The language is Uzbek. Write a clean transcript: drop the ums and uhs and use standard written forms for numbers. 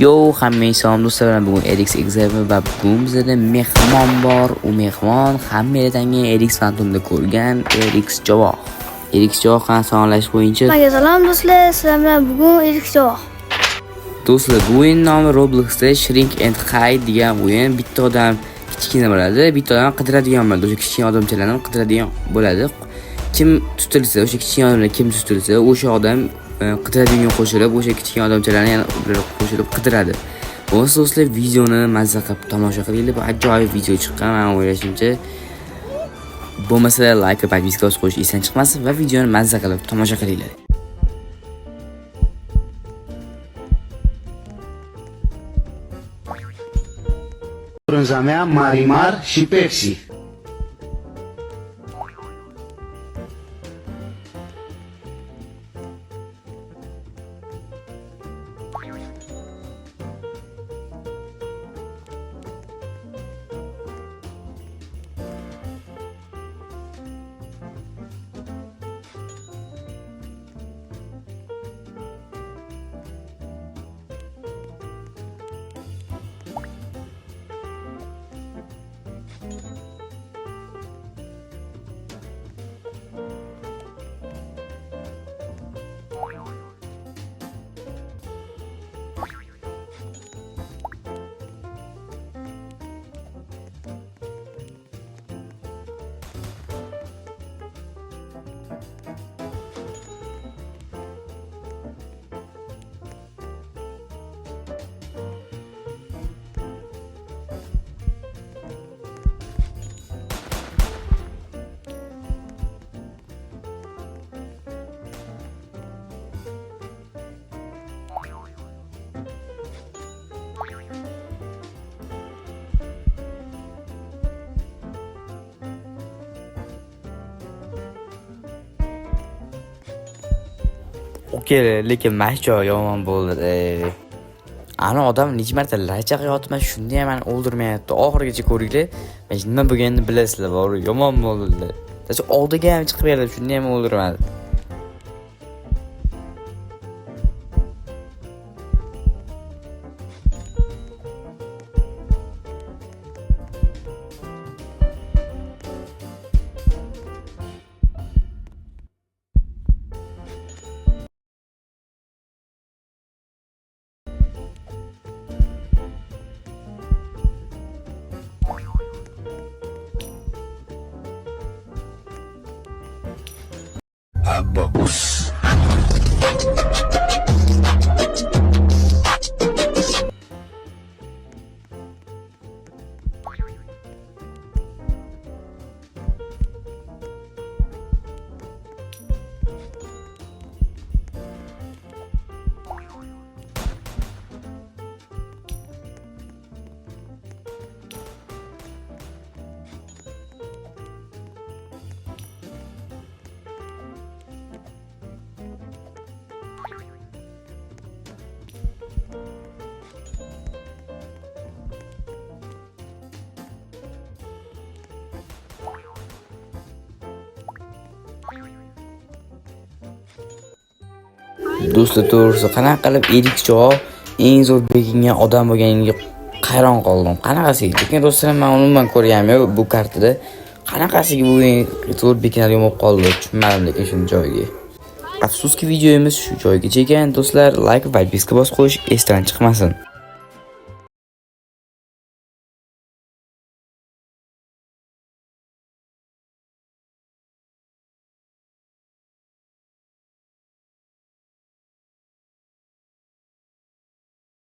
Yo, hammaga salom do'stlar. Bugun RX Exam va bugun bizda mehmon bor. U mehmon hammadan RX Phantomda ko'rgan RX Javoh. RX Javoh qana sonlash bo'yicha. Hammaga salom do'stlar. Sizlar bilan bugun RX Javoh. Do'stlar, bu o'yin nomi Robloxda Shrink and Hide degan o'yin. Bitta odam kichkina bo'ladi, bitta odam qidiradigan bo'ladi. O'sha kichkina odamchalarni qidiradigan bo'ladi. Kim tutilsa, o'sha kichkina odamlar kim tutilsa, o'sha odam qidiradigan qo'shilib, o'sha kichkina odamchalarni yana qo'shilib qidiradi. Bo'lsa do'stlar, videoni mazza qilib tomosha qilinglar. Bu ajoyib video chiqqan. Men o'ylashimcha, bo'lmasa like va podpiska qo'yish esdan chiqmasin va videoni mazza qilib tomosha qilinglar. Brânza mea, Marimar și Pepsi. Okey, lekin mashjo yomon bo'ldi. Ana odam necha marta laychaga yotma, shunda ham meni o'ldirmayapti. Oxirigacha ko'ringlar. Men nima bo'lganini bilasizlar, bor. Yomon bo'ldi. Tachi oldiga ham chiqib berdi, shunda ham o'ldirmadi. Babus. Do'stlar, to'g'risi qanaqa qilib RX Javoh eng zo'r bekingan odam bo'lganiga hayron qoldim. Qanaqasiga? Lekin do'stlar, men umuman ko'rganman bu kartada. Qanaqasiga bu zo'r bekinadigan bo'lib qoldi, tushunmadim lekin shuni joyiga. Afsuski videomiz shu joygacha ekan. Do'stlar, like va podpiska bosib qo'yish esdan chiqmasin.